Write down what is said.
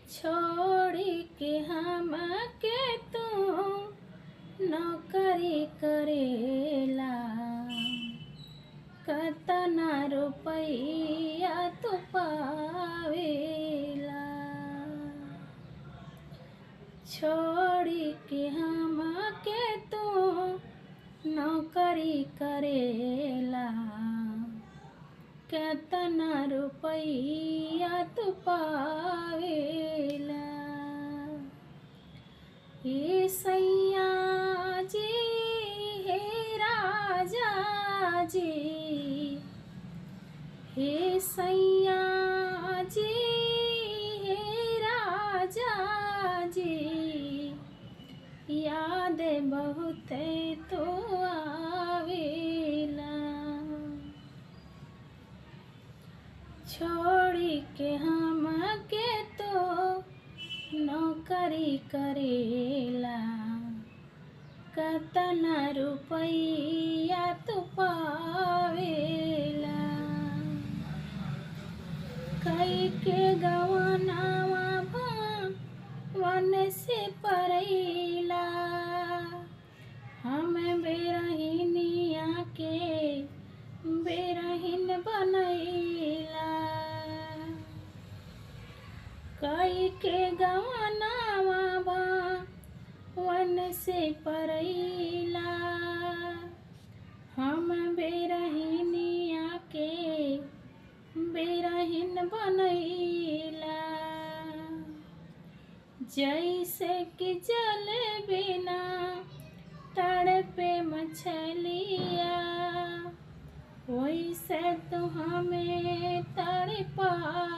छोड़ी के हम के तू नौकरी करेला। कतना रुपैया तू पावेला। छोड़ी के हम के तू नौकरी करेला। केतना रुपैया तू पावेला। हे सैया जी, हे राजा जी, हे सैया जी, हे राजा जी, याद बहुत तो आवेला। छोड़ी के हम के तो नौकरी करेला। कतना रुपैया तू पावेला। कई के गवनावा वन से परैला। हम बेरहिनिया के बेरहिन बनैला। कई के गवनावा वन से परैला। हम बेरहिनिया के बेरहिन बनैला। जैसे कि जल बिना तड़पे मछलिया, वैसे तू हमें तड़पा